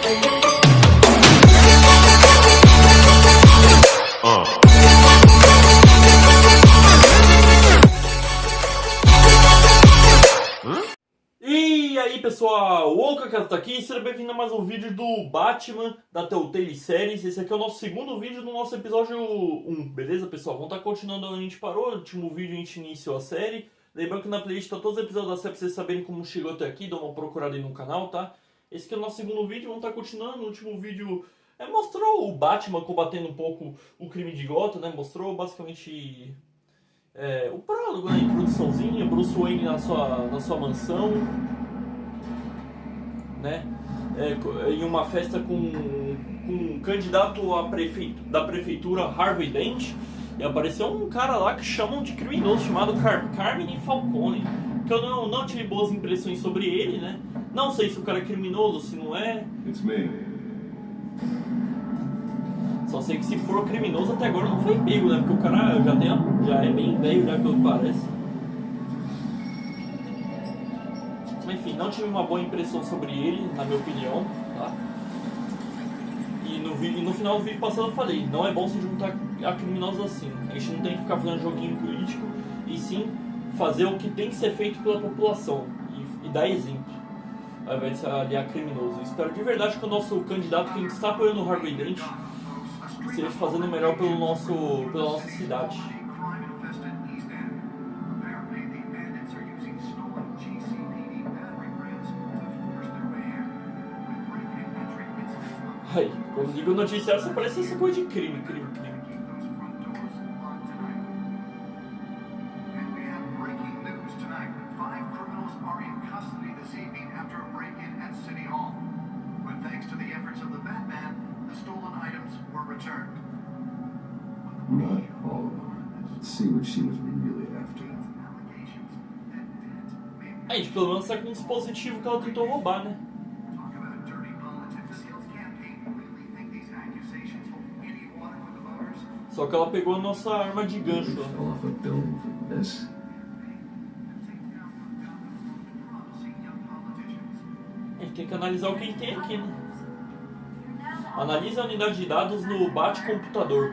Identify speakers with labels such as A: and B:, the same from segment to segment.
A: E aí pessoal, o Gato tá aqui, seja bem-vindo a mais um vídeo do Batman da Telltale Séries. Esse aqui é o nosso segundo vídeo do nosso episódio 1, beleza pessoal? Vamos estar continuando onde a gente parou, no último vídeo a gente iniciou a série. Lembrando que na playlist tá todos os episódios da série pra vocês saberem como chegou até aqui, dá uma procurada aí no canal, tá? Esse aqui é o nosso segundo vídeo, vamos estar continuando. No último vídeo mostrou o Batman combatendo um pouco o crime de Gotham, né? Mostrou basicamente... o prólogo, né? Introduçãozinha, Bruce Wayne na sua mansão, né? Em uma festa com um candidato da prefeitura, Harvey Dent, e apareceu um cara lá que chamam de criminoso, chamado Carmine Falcone, que eu não tive boas impressões sobre ele, né? Não sei se o cara é criminoso, se não é.
B: It's me.
A: Só sei que se for criminoso até agora não foi pego, né? Porque o cara já é bem velho, já pelo que parece. Mas enfim, não tive uma boa impressão sobre ele, na minha opinião, tá? E no final do vídeo passado eu falei, não é bom se juntar a criminosos assim. A gente não tem que ficar fazendo joguinho político, e sim fazer o que tem que ser feito pela população e dar exemplo, ao invés de se aliar criminoso. Espero de verdade que o nosso candidato, que está apoiando o Harvey Dent, esteja fazendo melhor pela nossa cidade. Aí, quando digo noticiário, você parece essa coisa de crime.
B: Not all of them. Let's see what she was really after.
A: A gente pelo menos tá com um dispositivo que ela tentou roubar, né? Só que ela pegou a nossa arma de gancho. A gente tem que analisar o que a gente tem aqui, né? Analise a unidade de dados no Bate-computador.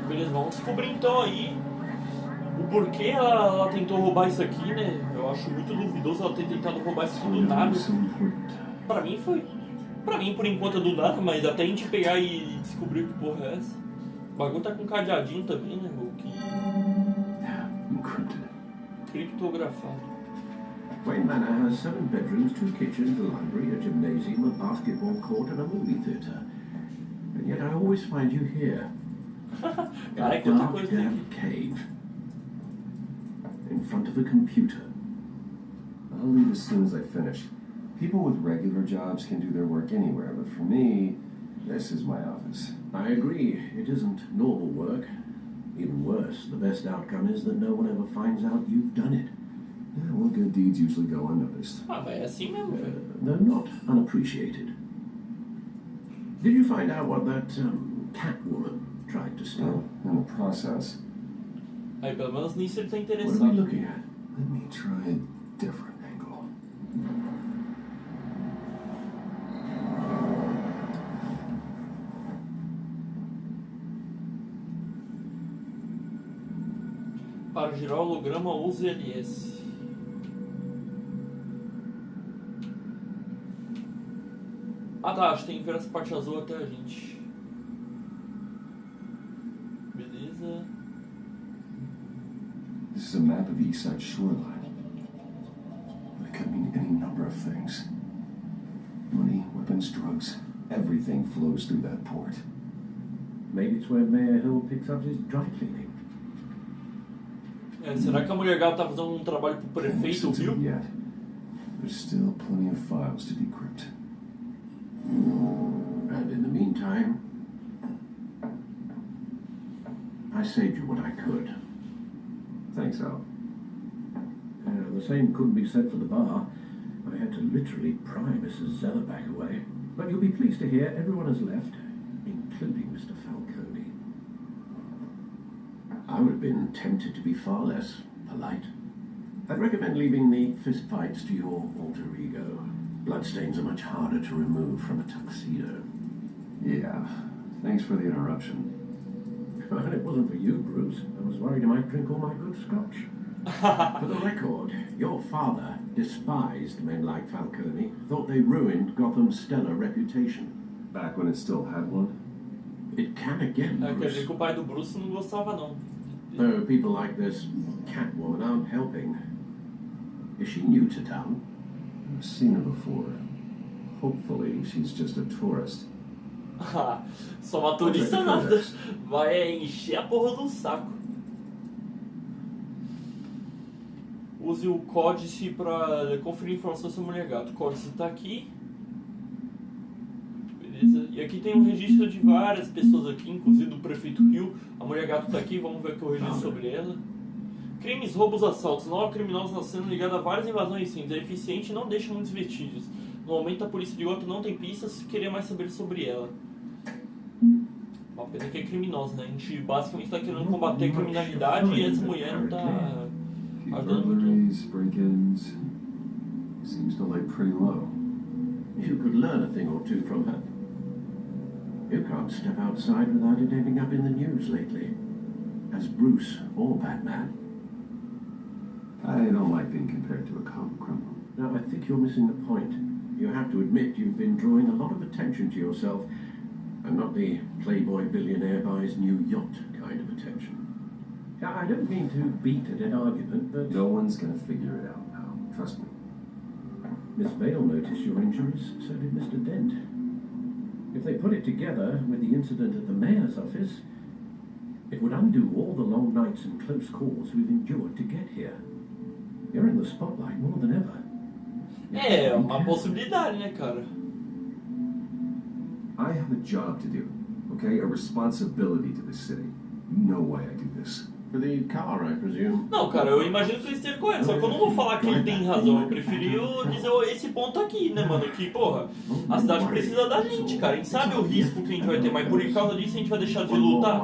A: Beleza, vamos descobrir então aí o porquê ela tentou roubar isso aqui, né? Eu acho muito duvidoso ela ter tentado roubar isso aqui do nada. Pra mim foi. Pra mim por enquanto é do nada, mas até a gente pegar e descobrir que porra é essa. O bagulho tá com cadeadinho também, né? O que... criptografado.
C: Wayne Manor has 7 bedrooms, 2 kitchens, a library, a gymnasium, a basketball court, and a movie theatre. And yet I always find you here.
A: Cara, que outra coisa tem aqui.
C: Cave. In front of a computer.
B: I'll leave as soon as I finish. People with regular jobs can do their work anywhere, but for me, this is my office.
C: I agree. It isn't normal work. Even worse, the best outcome is that no one ever finds out you've done it.
B: Yeah, well, good deeds usually go unnoticed.
A: Ah, mas é assim mesmo, velho.
C: They're not unappreciated. Did you find out what that Catwoman tried to steal?
B: In the process.
A: Aí, pelo menos nisso ele tá
C: What are we
A: interessado.
C: looking at?
B: Let me try a different angle.
A: Para girar o holograma, use LS. Ah tá, acho que tem que ver essa parte azul até a gente. Beleza.
B: This is a map of the East Side shoreline. It could mean any number of things. Money, weapons, drugs, everything flows through that port.
C: Maybe it's where Mayor Hill picks up his dry cleaning.
A: Será que a Mulher Gato tá fazendo um trabalho pro prefeito, viu?
B: Yet. There's still plenty of files to decrypt.
C: And in the meantime, I saved you what I could.
B: Thanks, Al.
C: The same couldn't be said for the bar. I had to literally pry Mrs. Zeller back away. But you'll be pleased to hear everyone has left, including Mr. Falcone. I would have been tempted to be far less polite. I'd recommend leaving the fistfights to your alter ego. Bloodstains are much harder to remove from a tuxedo.
B: Yeah, thanks for the interruption.
C: Well, it wasn't for you, Bruce. I was worried I might drink all my good scotch. For the record, your father despised men like Falcone, thought they ruined Gotham's stellar reputation.
B: Back when it still had one?
C: It can again,
A: Quer
C: Bruce.
A: dizer que o pai do Bruce não gostava, não.
C: Though people like this Catwoman aren't helping. Is she new to town?
B: I've seen her before. Hopefully, she's just a tourist.
A: Só uma turista nada. Vai encher a porra do saco. Use o códice para conferir informações sobre Mulher Gato. O códice tá aqui. Beleza. E aqui tem um registro de várias pessoas aqui, inclusive do prefeito Rio. A Mulher Gato tá aqui, vamos ver aqui o registro sobre ela. Crimes, roubos, assaltos. Nova criminosa sendo ligada a várias invasões recentes. É eficiente e não deixa muitos vestígios. No momento a polícia de Gotham não tem pistas, queria mais saber sobre ela. Uma pena que é criminosa, né? A gente basicamente está querendo combater a criminalidade e essa mulher não tá ajudando muito.
B: Burglaries, break-ins. Seems to lay pretty low.
C: You could learn a thing or two from her. You can't step outside without it ending up in the news lately. As Bruce or Batman.
B: I don't like being compared to a common criminal.
C: Now, I think you're missing the point. You have to admit you've been drawing a lot of attention to yourself, and not the playboy billionaire buys new yacht kind of attention. I don't mean to beat a dead argument, but...
B: No one's gonna figure it out now. Trust me.
C: Miss Vale noticed your injuries, so did Mr. Dent. If they put it together with the incident at the mayor's office, it would undo all the long nights and close calls we've endured to get here. You're in the spotlight more than ever.
A: É uma possibilidade, né, cara?
B: I have a job to do, okay? A responsibility to the city. You know why I do this.
C: For the car, I presume.
A: Não, cara, eu imagino que ele esteja correto, só que eu não vou falar que ele tem razão, eu preferi dizer esse ponto aqui, né, mano, que, porra, a cidade precisa da gente, cara, a gente sabe o risco que a gente vai ter, mas por causa disso a gente vai deixar de lutar.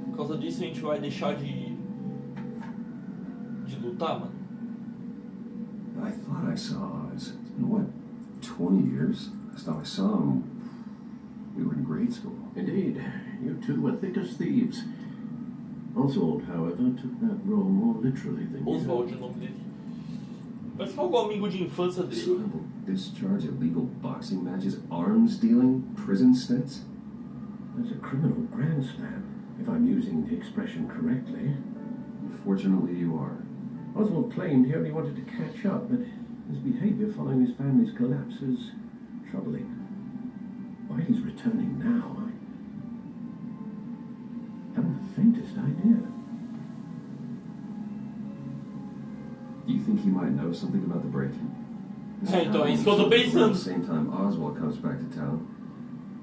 A: Por causa disso a gente vai deixar de lutar, mano.
B: I thought I saw Oz. It's been, what, 20 years? Last time I saw him, we were in grade school.
C: Indeed. You two were thick as thieves. Oswald, however, took that role more literally than you.
A: Oswald, o nome dele. Parece que é algum amigo de infância dele.
B: Civil discharge, illegal boxing matches, arms dealing, prison stints.
C: That's a criminal grand slam, if I'm using the expression correctly.
B: Unfortunately, you are.
C: Oswald claimed he only wanted to catch up, but his behavior following his family's collapse is troubling. Why he's returning now, I haven't the faintest idea.
B: Do you think he might know something about the break-in?
A: Então, é isso que eu tô
B: At the
A: pensando.
B: same time Oswald comes back to town.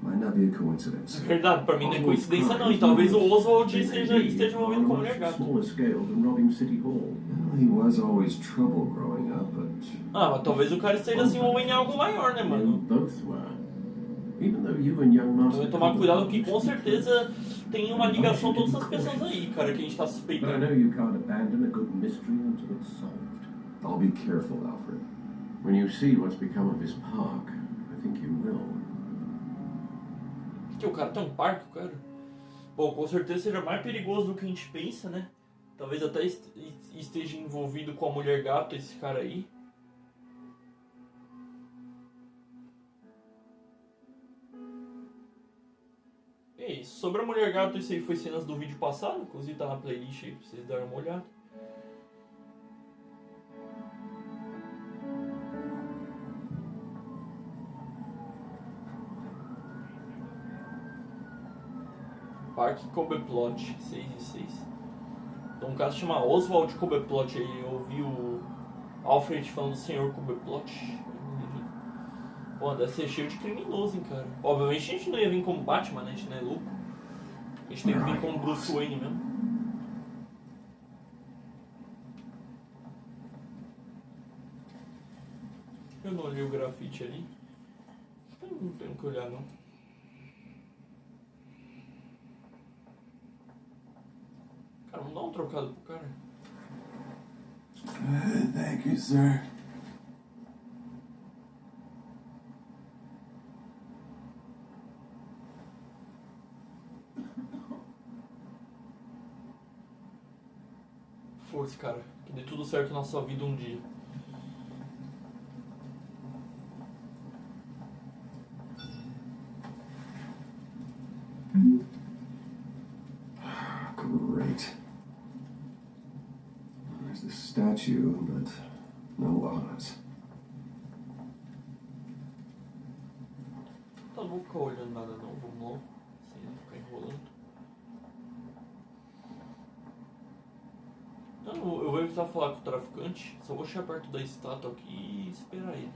B: Might not be a
A: É
B: coincidence.
A: verdade, pra mim não é coincidência não, e talvez o Oswald esteja envolvido com a Mulher Gato.
C: Smaller scale than robbing City Hall.
B: Well, he was always trouble growing up, but
A: Ah, mas talvez o cara esteja se envolvendo em algo maior, né,
C: You
A: mano?
C: both were. Even though you and young
A: Então
C: Master
A: vai tomar cuidado que com certeza tem uma ligação todas essas pessoas aí, cara, que a gente tá
C: But I
A: suspeitando.
C: know you can't abandon a good mystery until it's solved.
B: I'll be careful, Alfred.
C: When you see what's become of his park, I think you will.
A: Que o cara tem um parque, cara. Bom, com certeza seja mais perigoso do que a gente pensa, né? Talvez até esteja envolvido com a Mulher Gato, esse cara aí. É isso. Sobre a Mulher Gato, isso aí foi cenas do vídeo passado, inclusive tá na playlist aí pra vocês darem uma olhada. Parque Cobblepot 6 e 6. Então um cara se chama Oswald Cobblepot aí. Eu ouvi o Alfred falando do senhor Cobblepot. Pô, deve ser cheio de criminoso, hein, cara. Obviamente a gente não ia vir como Batman, né? A gente não é louco. A gente tem que vir como Bruce Wayne mesmo. Eu não olhei o grafite ali. Não tenho que olhar, não. Cara, vamos dar um trocado pro cara.
B: Thank you, sir.
A: Força, cara. Que dê tudo certo na sua vida um dia.
B: Great. There's the statue, but no Oz.
A: Tá, não vou ficar olhando nada não, vamos logo. Sem não ficar enrolando. Eu vou evitar falar com o traficante. Só vou chegar perto da estátua aqui e esperar ele.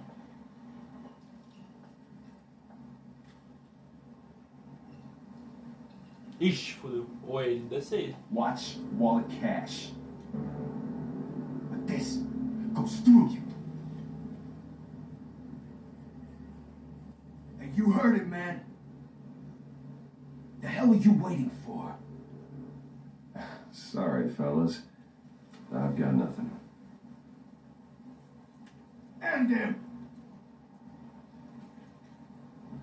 A: Ixi, fodeu. Ou é ele, deve ser ele.
D: Watch wallet cash. But this goes through you. And you heard it, man. The hell are you waiting for?
B: Sorry, fellas. I've got nothing.
D: And him.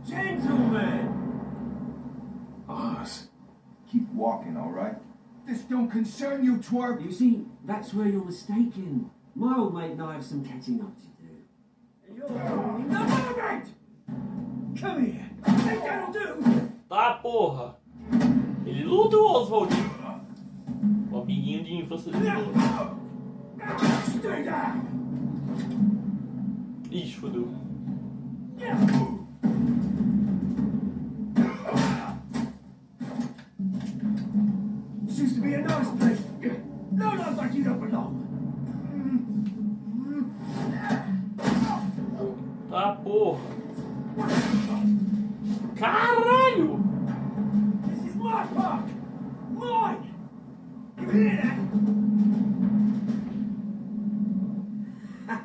D: Gentlemen!
B: Oz.
D: Keep walking, all right? This don't concern you, twerp.
E: You see, that's where you're mistaken. My old mate and I have some catching up to do. And you're...
D: No, mate! Come here. Think that'll do?
A: Tá, porra! Ele luta o Oswaldinho. O amiguinho de infância dele.
D: Stay down.
A: Ixi, fodeu.
D: This used to be a nice place. No one's like you don't belong.
A: Tá, porra. Caralho!
D: This is my park. Mine. You hear that?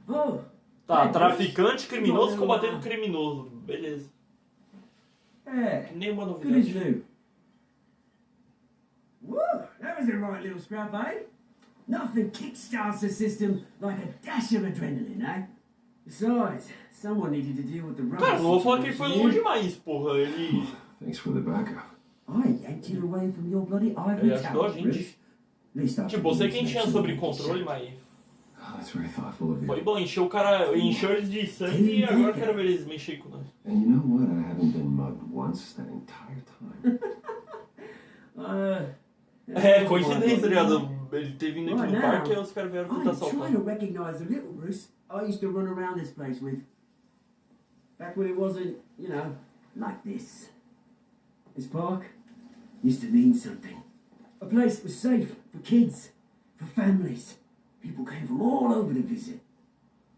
E: Oh,
A: Tá, traficante, criminoso combatendo criminoso. Beleza.
E: yeah.
A: Nenhuma
E: Good as
A: novidade.
E: new. Woo! That was a right little scrap, eh? Nothing kickstarts the system like a dash of adrenaline, eh? Besides, someone needed to deal with the rubbish.
A: Cara, não vou falar que ele foi longe demais, porra. Ele
B: Thanks for the backup.
E: I yanked you away from your bloody ivory
A: Ele ajudou a
E: tower,
A: gente.
E: Bruce. At least I
A: Tipo, eu sei
E: can
A: quem tinha
E: make
A: sobre
E: sure
A: controle, mas
B: Oh, that's very thoughtful of you.
A: foi bom, encheu o cara, encheu eles de sangue e agora eu quero ver eles mexer com nós.
B: And you know what? I haven't been mugged once that entire time.
A: É, coincidência, tá ligado? Ele ter vindo aqui
E: Right
A: no
E: now,
A: parque e os caras vieram tentar
E: I'm trying
A: assaltar.
E: to recognize the little Bruce I used to run around this place with. Back when it wasn't, you know, like this. This park used to mean something. A place that was safe for kids, for families. People came from all over to visit.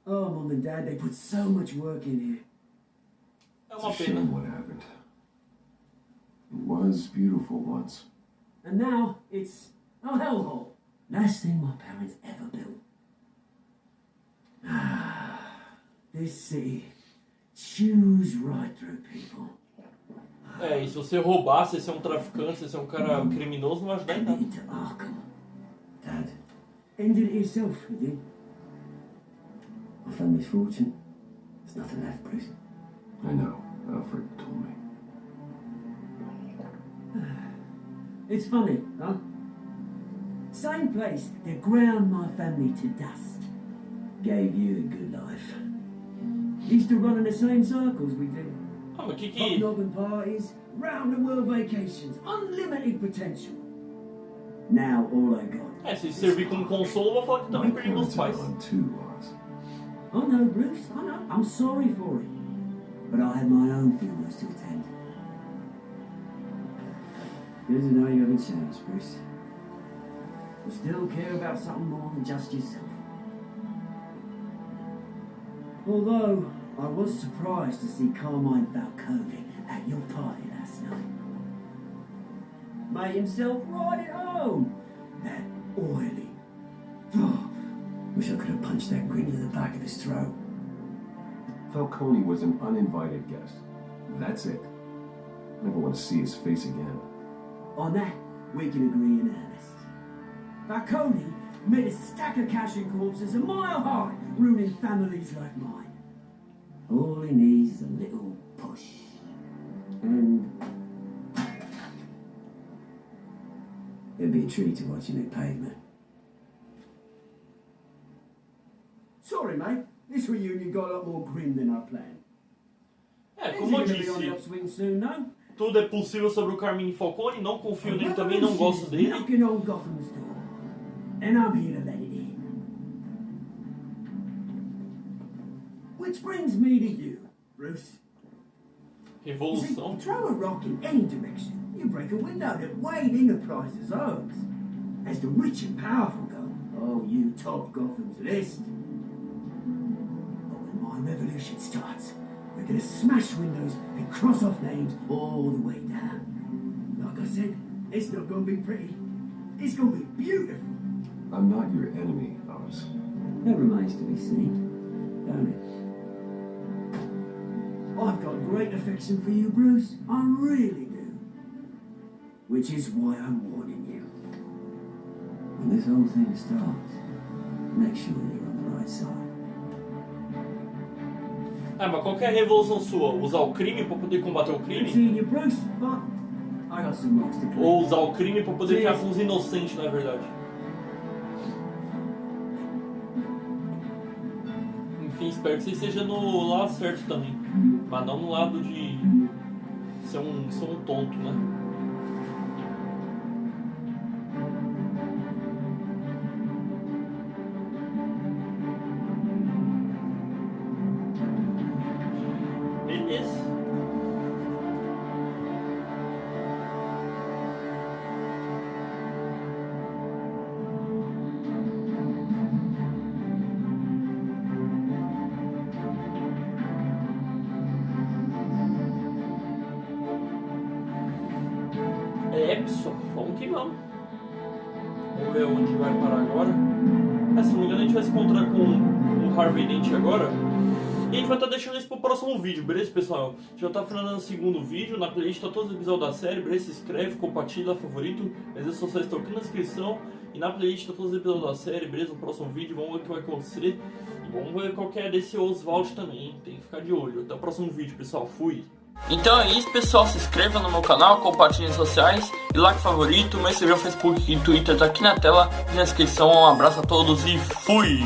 E: Oh, Mum and Dad, they put so much work in here.
A: É
B: It's
A: uma
B: a shame
A: pena.
B: what happened. It was beautiful once.
E: And now it's a hellhole. Last thing my parents ever built. This city chews right through people.
A: É, e se você roubar, se você é um traficante, se você é um cara criminoso, não vai ajudar em nada.
E: Ended it to Arkham. Dad, ended it yourself, you did. My family's fortune. There's nothing left, Bruce.
B: I know. Alfred told me.
E: It's funny, huh? Same place that ground my family to dust. Gave you a good life. Used to run in the same circles we did.
A: Ah, mas que...
E: Hobnobbing parties, round the world vacations, unlimited potential. Now all I got.
A: É, se servir como consolo, eu vou falar que
B: My
A: também perdi meus
B: parents
A: pais.
B: are gone too, Oz.
E: I know, Bruce, I know. I'm sorry for it. But I had my own funerals to attend. Good to know you haven't changed, Bruce. You still care about something more than just yourself. Although, I was surprised to see Carmine Falcone at your party last night. Made himself right at home. That oily. Oh, wish I could have punched that grin to the back of his throat.
B: Falcone was an uninvited guest. That's it. Never want to see his face again.
E: On that, we can agree in earnest. Barconi made a stack of cash and corpses a mile high, ruining families like mine. All he needs is a little push. And it'd be a treat to watch him at pavement. Sorry, mate. This reunion got a lot more grim than I planned.
A: Como eu
E: Is he gonna be on the
A: disse,
E: upswing soon, no?
A: tudo é possível sobre o Carmine Falcone, não confio nele também, não gosto dele.
E: Knocking on Gotham's door, and I'm here to let it in. Which brings me to you, Bruce. You see,
A: Revolução.
E: throw a rock in any direction, you break a window that Wayne Enterprises owns. As the rich and powerful go, oh, you top Gotham's list. But when my revolution starts, we're gonna smash windows and cross off names all the way down. Like I said, it's not gonna be pretty. It's gonna be beautiful.
B: I'm not your enemy, Oz.
E: That remains to be seen, don't it? I've got great affection for you, Bruce. I really do. Which is why I'm warning you. When this whole thing starts, make sure you're on the right side.
A: Ah, mas qual que é a revolução sua? Usar o crime pra poder combater o
E: Good
A: crime?
E: seeing you, Bruce, but I got some marks to clear.
A: Ou usar o crime pra poder ficar com os inocentes, na verdade? Enfim, espero que você esteja no lado certo também. Mas não no lado de ser um tonto, né? Beleza. Pessoal, vamos que vamos. Vamos ver onde vai parar agora. Se não me engano, a gente vai se encontrar com o Harvey Dent agora. E a gente vai estar deixando isso pro próximo vídeo, beleza, pessoal? Já tá finalizando o segundo vídeo. Na playlist tá todos os episódios da série, beleza? Se inscreve, compartilha, favorito. As redes sociais estão aqui na descrição. E na playlist tá todos os episódios da série, beleza? No próximo vídeo, vamos ver o que vai acontecer. E vamos ver qual que é desse Oswald também, hein? Tem que ficar de olho. Até o próximo vídeo, pessoal. Fui! Então é isso, pessoal, se inscreva no meu canal, compartilhe nas sociais e like favorito, meu Instagram, Facebook e Twitter tá aqui na tela e na descrição. Um abraço a todos e fui!